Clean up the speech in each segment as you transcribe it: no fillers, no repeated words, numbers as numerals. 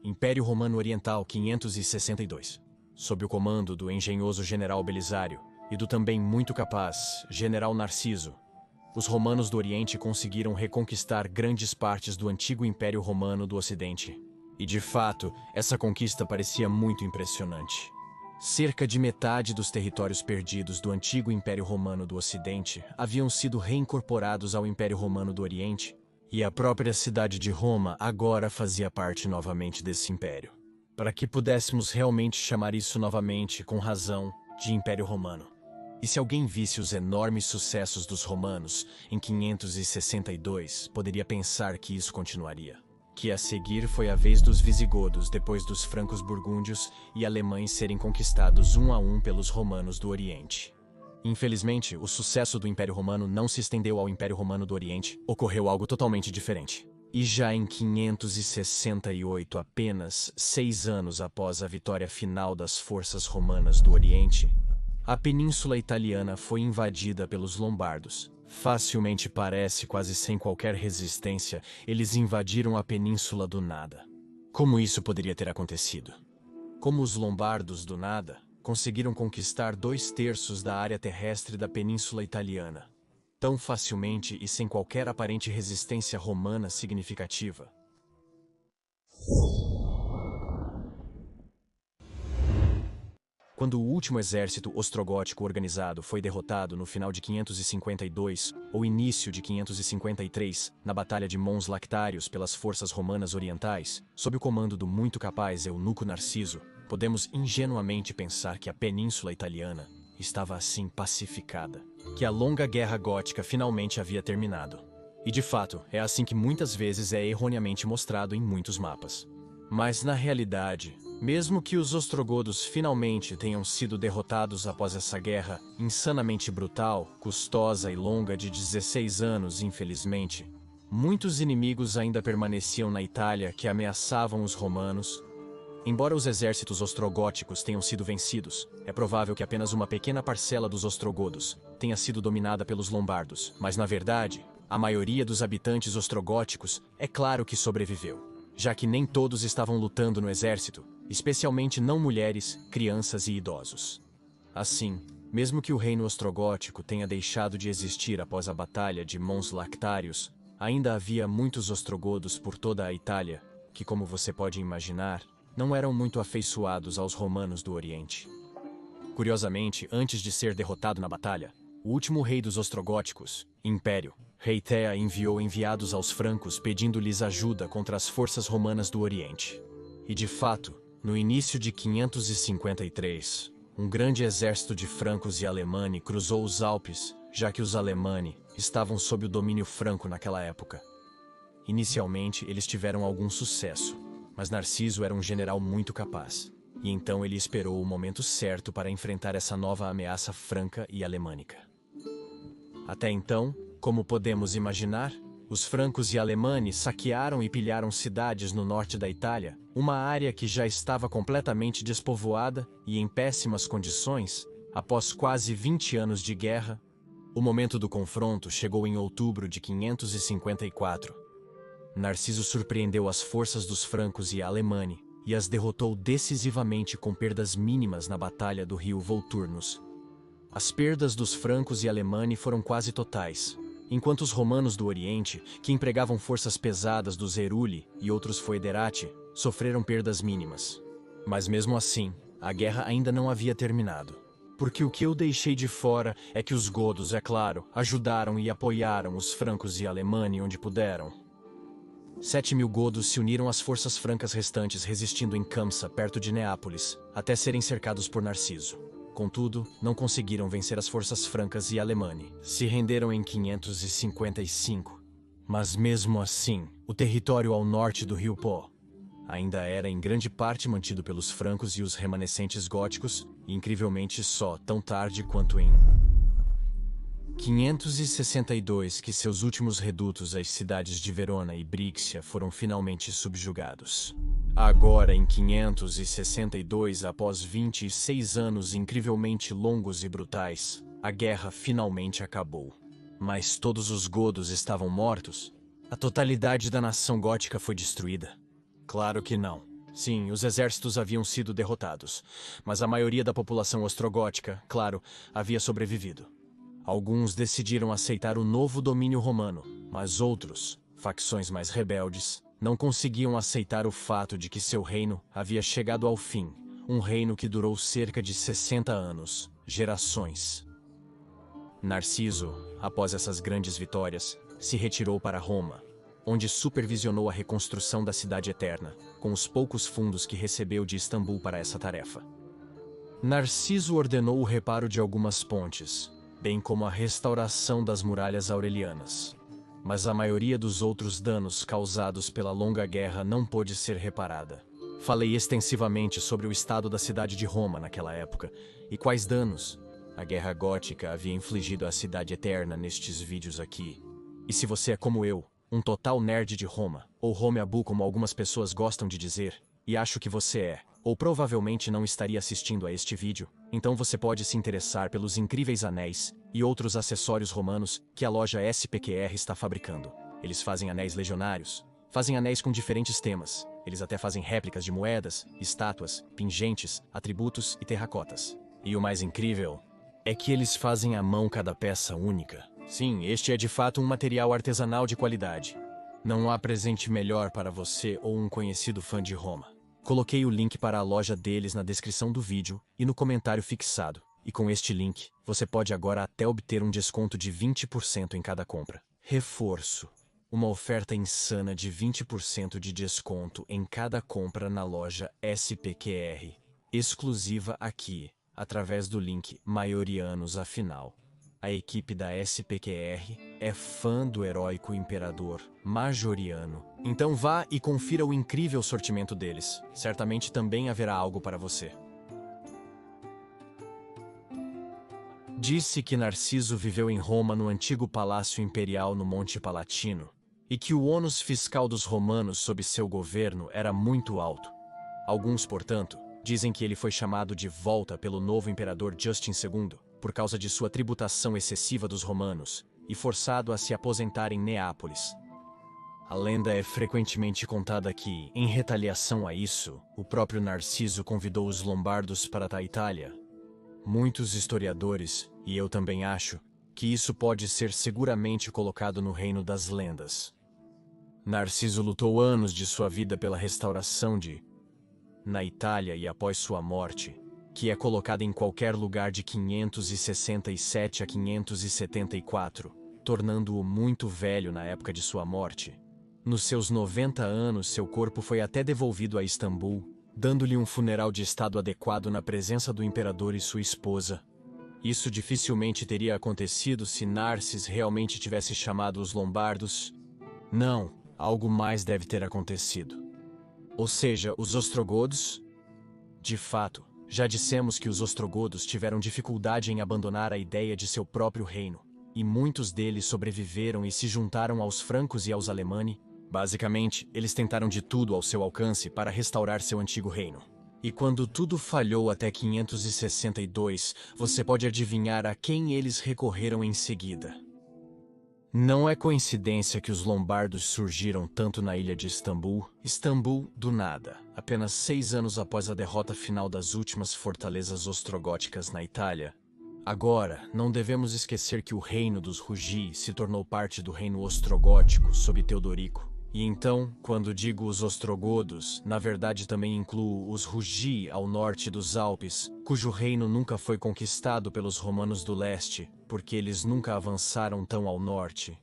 Império Romano Oriental 562. Sob o comando do engenhoso general Belisário e do também muito capaz general Narciso, os romanos do Oriente conseguiram reconquistar grandes partes do antigo Império Romano do Ocidente. E de fato, essa conquista parecia muito impressionante. Cerca de metade dos territórios perdidos do antigo Império Romano do Ocidente haviam sido reincorporados ao Império Romano do Oriente, e a própria cidade de Roma agora fazia parte novamente desse império. Para que pudéssemos realmente chamar isso novamente, com razão, de Império Romano. E se alguém visse os enormes sucessos dos romanos em 562, poderia pensar que isso continuaria. Que a seguir foi a vez dos visigodos depois dos francos burgúndios e alemães serem conquistados um a um pelos romanos do Oriente. Infelizmente, o sucesso do Império Romano não se estendeu ao Império Romano do Oriente, ocorreu algo totalmente diferente. E já em 568, apenas 6 anos após a vitória final das forças romanas do Oriente, a Península Italiana foi invadida pelos lombardos. Facilmente parece, quase sem qualquer resistência, eles invadiram a península do nada. Como isso poderia ter acontecido? Como os lombardos do nada conseguiram conquistar 2/3 da área terrestre da Península Italiana, tão facilmente e sem qualquer aparente resistência romana significativa? Quando o último exército ostrogótico organizado foi derrotado no final de 552 ou início de 553, na Batalha de Mons Lactários pelas forças romanas orientais, sob o comando do muito capaz eunuco Narciso, podemos ingenuamente pensar que a Península Italiana estava assim pacificada, que a longa guerra gótica finalmente havia terminado. E de fato, é assim que muitas vezes é erroneamente mostrado em muitos mapas. Mas na realidade, mesmo que os ostrogodos finalmente tenham sido derrotados após essa guerra insanamente brutal, custosa e longa de 16 anos, infelizmente, muitos inimigos ainda permaneciam na Itália que ameaçavam os romanos. Embora os exércitos ostrogóticos tenham sido vencidos, é provável que apenas uma pequena parcela dos ostrogodos tenha sido dominada pelos lombardos, mas na verdade, a maioria dos habitantes ostrogóticos é claro que sobreviveu, já que nem todos estavam lutando no exército, especialmente não mulheres, crianças e idosos. Assim, mesmo que o reino ostrogótico tenha deixado de existir após a Batalha de Mons Lactários, ainda havia muitos ostrogodos por toda a Itália, que, como você pode imaginar, não eram muito afeiçoados aos romanos do Oriente. Curiosamente, antes de ser derrotado na batalha, o último rei dos ostrogóticos, Império, Rei Thea, enviou enviados aos francos pedindo-lhes ajuda contra as forças romanas do Oriente. E de fato, no início de 553, um grande exército de francos e alemães cruzou os Alpes, já que os alemães estavam sob o domínio franco naquela época. Inicialmente, eles tiveram algum sucesso, mas Narciso era um general muito capaz, e então ele esperou o momento certo para enfrentar essa nova ameaça franca e alemânica. Até então, como podemos imaginar, os francos e alemães saquearam e pilharam cidades no norte da Itália, uma área que já estava completamente despovoada e em péssimas condições. Após quase 20 anos de guerra, o momento do confronto chegou em outubro de 554. Narciso surpreendeu as forças dos francos e alemães e as derrotou decisivamente com perdas mínimas na Batalha do Rio Volturnus. As perdas dos francos e alemães foram quase totais, enquanto os romanos do Oriente, que empregavam forças pesadas dos Heruli e outros Foederati, sofreram perdas mínimas. Mas mesmo assim, a guerra ainda não havia terminado. Porque o que eu deixei de fora é que os godos, é claro, ajudaram e apoiaram os francos e alemães onde puderam. 7.000 godos se uniram às forças francas restantes resistindo em Camsa, perto de Neápolis, até serem cercados por Narciso. Contudo, não conseguiram vencer as forças francas e alemães. Se renderam em 555. Mas mesmo assim, o território ao norte do rio Po ainda era em grande parte mantido pelos francos e os remanescentes góticos, e incrivelmente só tão tarde quanto em 562 que seus últimos redutos, as cidades de Verona e Brixia, foram finalmente subjugados. Agora, em 562, após 26 anos incrivelmente longos e brutais, a guerra finalmente acabou. Mas todos os godos estavam mortos? A totalidade da nação gótica foi destruída? Claro que não. Sim, os exércitos haviam sido derrotados, mas a maioria da população ostrogótica, claro, havia sobrevivido. Alguns decidiram aceitar o novo domínio romano, mas outros, facções mais rebeldes, não conseguiam aceitar o fato de que seu reino havia chegado ao fim, um reino que durou cerca de 60 anos, gerações. Narciso, após essas grandes vitórias, se retirou para Roma, onde supervisionou a reconstrução da Cidade Eterna, com os poucos fundos que recebeu de Istambul para essa tarefa. Narciso ordenou o reparo de algumas pontes, bem como a restauração das muralhas aurelianas. Mas a maioria dos outros danos causados pela longa guerra não pôde ser reparada. Falei extensivamente sobre o estado da cidade de Roma naquela época e quais danos a Guerra Gótica havia infligido à Cidade Eterna nestes vídeos aqui. E se você é como eu, um total nerd de Roma, ou Romeabu como algumas pessoas gostam de dizer, e acho que você é, ou provavelmente não estaria assistindo a este vídeo, então você pode se interessar pelos incríveis anéis e outros acessórios romanos que a loja SPQR está fabricando. Eles fazem anéis legionários, fazem anéis com diferentes temas, eles até fazem réplicas de moedas, estátuas, pingentes, atributos e terracotas. E o mais incrível é que eles fazem à mão cada peça única. Sim, este é de fato um material artesanal de qualidade. Não há presente melhor para você ou um conhecido fã de Roma. Coloquei o link para a loja deles na descrição do vídeo e no comentário fixado. E com este link, você pode agora até obter um desconto de 20% em cada compra. Reforço: uma oferta insana de 20% de desconto em cada compra na loja SPQR. Exclusiva aqui, através do link Maiorianos Afinal. A equipe da SPQR é fã do heróico imperador Majoriano. Então vá e confira o incrível sortimento deles. Certamente também haverá algo para você. Disse que Narciso viveu em Roma no antigo Palácio Imperial no Monte Palatino, e que o ônus fiscal dos romanos sob seu governo era muito alto. Alguns, portanto, dizem que ele foi chamado de volta pelo novo imperador Justin II, por causa de sua tributação excessiva dos romanos, e forçado a se aposentar em Neápolis. A lenda é frequentemente contada que, em retaliação a isso, o próprio Narciso convidou os lombardos para a Itália. Muitos historiadores, e eu também acho, que isso pode ser seguramente colocado no reino das lendas. Narciso lutou anos de sua vida pela restauração na Itália e após sua morte, que é colocada em qualquer lugar de 567 a 574, tornando-o muito velho na época de sua morte. Nos seus 90 anos, seu corpo foi até devolvido a Istambul, dando-lhe um funeral de estado adequado na presença do imperador e sua esposa. Isso dificilmente teria acontecido se Narcis realmente tivesse chamado os lombardos. Não, algo mais deve ter acontecido. Ou seja, os ostrogodos? De fato, já dissemos que os ostrogodos tiveram dificuldade em abandonar a ideia de seu próprio reino, e muitos deles sobreviveram e se juntaram aos francos e aos alemanni. Basicamente, eles tentaram de tudo ao seu alcance para restaurar seu antigo reino. E quando tudo falhou até 562, você pode adivinhar a quem eles recorreram em seguida. Não é coincidência que os lombardos surgiram tanto na ilha de Istambul do nada, apenas 6 anos após a derrota final das últimas fortalezas ostrogóticas na Itália. Agora, não devemos esquecer que o reino dos Rugi se tornou parte do reino ostrogótico sob Teodorico. E então, quando digo os ostrogodos, na verdade também incluo os Rugi ao norte dos Alpes, cujo reino nunca foi conquistado pelos romanos do leste, porque eles nunca avançaram tão ao norte.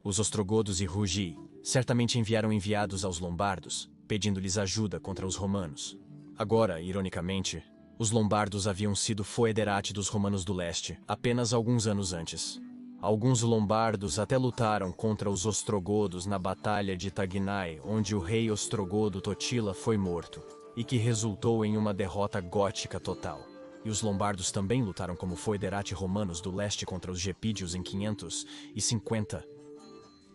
Os ostrogodos e Rugi certamente enviaram enviados aos lombardos, pedindo-lhes ajuda contra os romanos. Agora, ironicamente, os lombardos haviam sido foederati dos romanos do leste, apenas alguns anos antes. Alguns lombardos até lutaram contra os ostrogodos na Batalha de Tagnai, onde o rei ostrogodo Totila foi morto, e que resultou em uma derrota gótica total. E os lombardos também lutaram como foederati romanos do leste contra os gepídios em 550.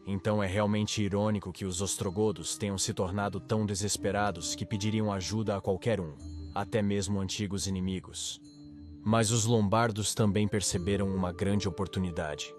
Então é realmente irônico que os ostrogodos tenham se tornado tão desesperados que pediriam ajuda a qualquer um, até mesmo antigos inimigos. Mas os lombardos também perceberam uma grande oportunidade.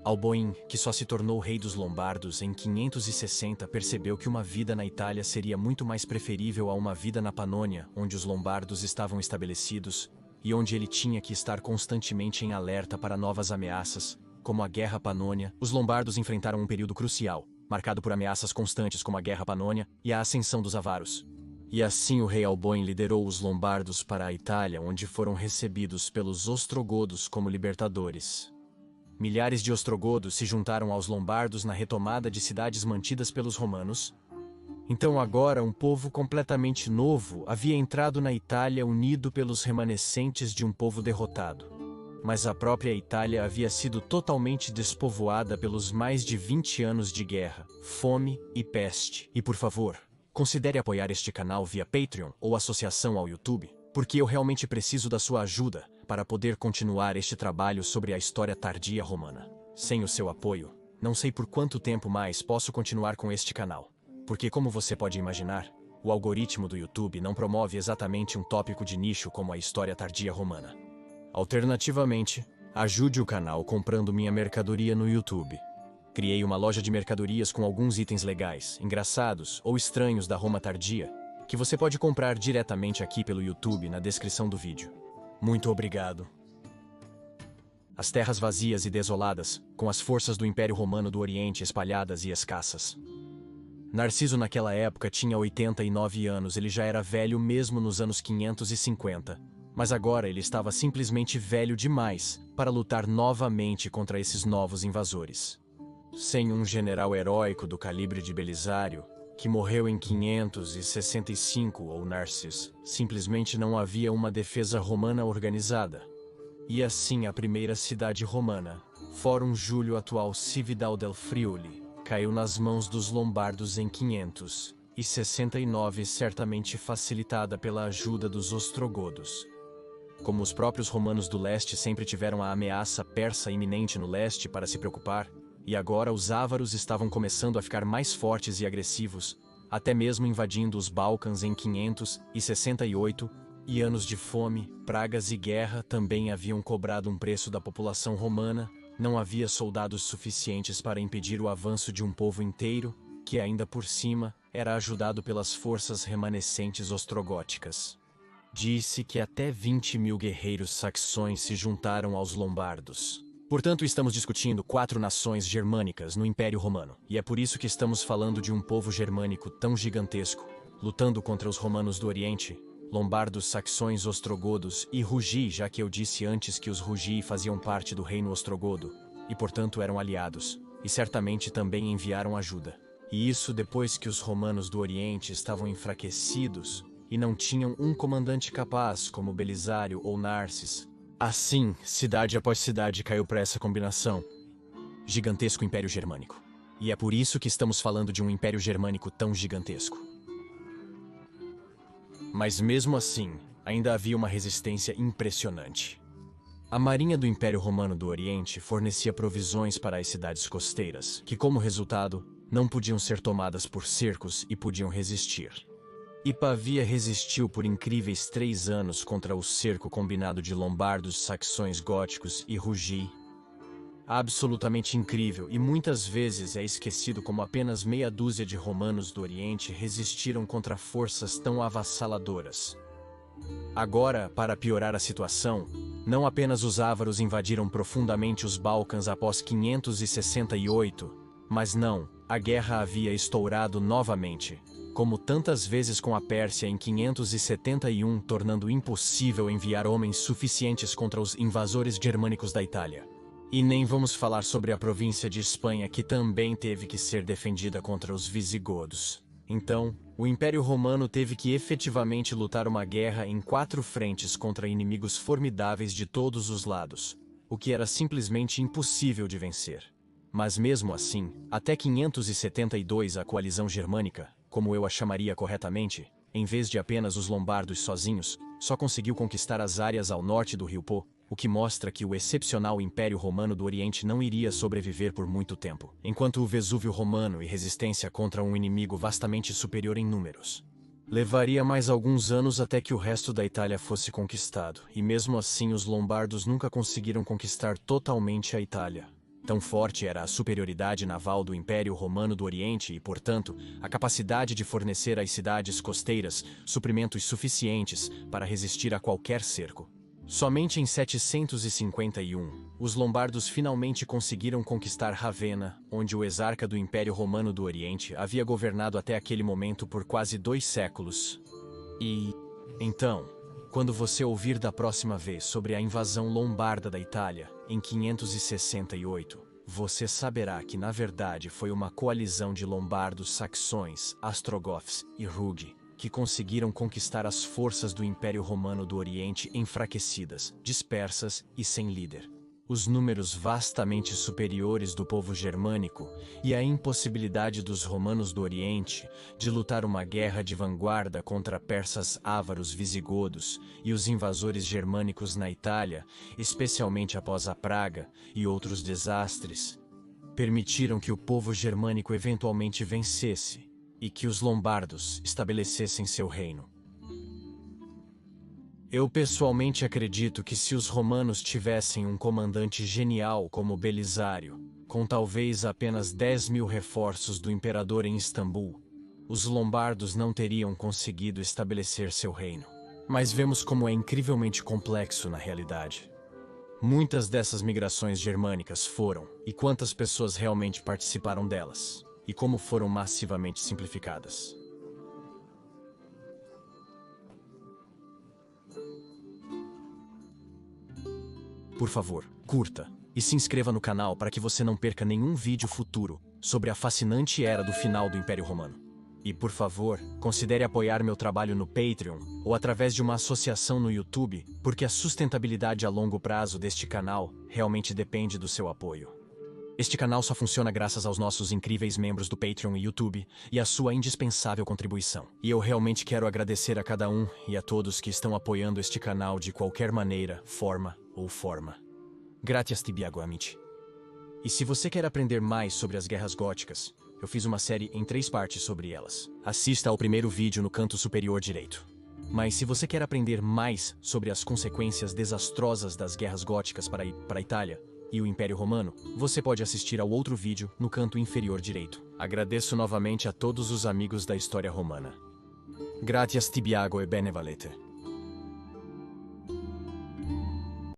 Alboin, que só se tornou rei dos Lombardos em 560, percebeu que uma vida na Itália seria muito mais preferível a uma vida na Panônia, onde os Lombardos estavam estabelecidos e onde ele tinha que estar constantemente em alerta para novas ameaças, como a Guerra Panônia. Os Lombardos enfrentaram um período crucial, marcado por ameaças constantes como a Guerra Panônia e a ascensão dos Avaros. E assim o rei Alboin liderou os Lombardos para a Itália, onde foram recebidos pelos ostrogodos como libertadores. Milhares de ostrogodos se juntaram aos lombardos na retomada de cidades mantidas pelos romanos. Então agora um povo completamente novo havia entrado na Itália unido pelos remanescentes de um povo derrotado. Mas a própria Itália havia sido totalmente despovoada pelos mais de 20 anos de guerra, fome e peste. E por favor, considere apoiar este canal via Patreon ou associação ao YouTube, porque eu realmente preciso da sua ajuda para poder continuar este trabalho sobre a história tardia romana. Sem o seu apoio, não sei por quanto tempo mais posso continuar com este canal. Porque, como você pode imaginar, o algoritmo do YouTube não promove exatamente um tópico de nicho como a história tardia romana. Alternativamente, ajude o canal comprando minha mercadoria no YouTube. Criei uma loja de mercadorias com alguns itens legais, engraçados ou estranhos da Roma tardia, que você pode comprar diretamente aqui pelo YouTube na descrição do vídeo. Muito obrigado. As terras vazias e desoladas, com as forças do Império Romano do Oriente espalhadas e escassas. Narciso naquela época tinha 89 anos, ele já era velho mesmo nos anos 550, mas agora ele estava simplesmente velho demais para lutar novamente contra esses novos invasores. Sem um general heróico do calibre de Belisário, que morreu em 565, ou Narcis, simplesmente não havia uma defesa romana organizada. E assim a primeira cidade romana, Forum Júlio, atual Cividal del Friuli, caiu nas mãos dos lombardos em 569, certamente facilitada pela ajuda dos ostrogodos. Como os próprios romanos do leste sempre tiveram a ameaça persa iminente no leste para se preocupar, e agora os ávaros estavam começando a ficar mais fortes e agressivos, até mesmo invadindo os Balcãs em 568, e anos de fome, pragas e guerra também haviam cobrado um preço da população romana. Não havia soldados suficientes para impedir o avanço de um povo inteiro, que ainda por cima era ajudado pelas forças remanescentes ostrogóticas. Disse que até 20.000 guerreiros saxões se juntaram aos lombardos. Portanto, estamos discutindo 4 nações germânicas no Império Romano, e é por isso que estamos falando de um povo germânico tão gigantesco, lutando contra os romanos do Oriente, lombardos, saxões, ostrogodos e Rugii, já que eu disse antes que os Rugii faziam parte do reino ostrogodo, e portanto eram aliados, e certamente também enviaram ajuda. E isso depois que os romanos do Oriente estavam enfraquecidos e não tinham um comandante capaz como Belisário ou Narcis. Assim, cidade após cidade caiu para essa combinação. Gigantesco Império Germânico. E é por isso que estamos falando de um Império Germânico tão gigantesco. Mas mesmo assim, ainda havia uma resistência impressionante. A marinha do Império Romano do Oriente fornecia provisões para as cidades costeiras, que como resultado, não podiam ser tomadas por cercos e podiam resistir. E Pavia resistiu por incríveis 3 anos contra o cerco combinado de lombardos, saxões, góticos e Rugii. Absolutamente incrível, e muitas vezes é esquecido como apenas meia dúzia de romanos do Oriente resistiram contra forças tão avassaladoras. Agora, para piorar a situação, não apenas os ávaros invadiram profundamente os Balcãs após 568, mas não, a guerra havia estourado novamente, como tantas vezes com a Pérsia em 571, tornando impossível enviar homens suficientes contra os invasores germânicos da Itália. E nem vamos falar sobre a província de Espanha, que também teve que ser defendida contra os visigodos. Então, o Império Romano teve que efetivamente lutar uma guerra em 4 frentes contra inimigos formidáveis de todos os lados, o que era simplesmente impossível de vencer. Mas mesmo assim, até 572 a coalizão germânica, como eu a chamaria corretamente, em vez de apenas os lombardos sozinhos, só conseguiu conquistar as áreas ao norte do rio Po, o que mostra que o excepcional Império Romano do Oriente não iria sobreviver por muito tempo, enquanto o Vesúvio Romano e resistência contra um inimigo vastamente superior em números. Levaria mais alguns anos até que o resto da Itália fosse conquistado, e mesmo assim os lombardos nunca conseguiram conquistar totalmente a Itália. Tão forte era a superioridade naval do Império Romano do Oriente e, portanto, a capacidade de fornecer às cidades costeiras suprimentos suficientes para resistir a qualquer cerco. Somente em 751, os lombardos finalmente conseguiram conquistar Ravenna, onde o exarca do Império Romano do Oriente havia governado até aquele momento por quase 2 séculos. E, então, quando você ouvir da próxima vez sobre a invasão lombarda da Itália, em 568, você saberá que na verdade foi uma coalizão de lombardos, saxões, ostrogoths e Rugi, que conseguiram conquistar as forças do Império Romano do Oriente enfraquecidas, dispersas e sem líder. Os números vastamente superiores do povo germânico e a impossibilidade dos romanos do Oriente de lutar uma guerra de vanguarda contra persas ávaros visigodos e os invasores germânicos na Itália, especialmente após a Praga e outros desastres, permitiram que o povo germânico eventualmente vencesse e que os lombardos estabelecessem seu reino. Eu pessoalmente acredito que se os romanos tivessem um comandante genial como Belisário, com talvez apenas 10.000 reforços do imperador em Istambul, os lombardos não teriam conseguido estabelecer seu reino. Mas vemos como é incrivelmente complexo na realidade. Muitas dessas migrações germânicas foram, e quantas pessoas realmente participaram delas, e como foram massivamente simplificadas. Por favor, curta e se inscreva no canal para que você não perca nenhum vídeo futuro sobre a fascinante era do final do Império Romano. E por favor, considere apoiar meu trabalho no Patreon ou através de uma associação no YouTube, porque a sustentabilidade a longo prazo deste canal realmente depende do seu apoio. Este canal só funciona graças aos nossos incríveis membros do Patreon e YouTube e à sua indispensável contribuição. E eu realmente quero agradecer a cada um e a todos que estão apoiando este canal de qualquer maneira, forma ou forma. Gratias tibiago amici. E se você quer aprender mais sobre as guerras góticas, eu fiz uma série em 3 partes sobre elas. Assista ao primeiro vídeo no canto superior direito. Mas se você quer aprender mais sobre as consequências desastrosas das guerras góticas para a Itália e o Império Romano, você pode assistir ao outro vídeo no canto inferior direito. Agradeço novamente a todos os amigos da história romana. Gratias tibiago e bene valete.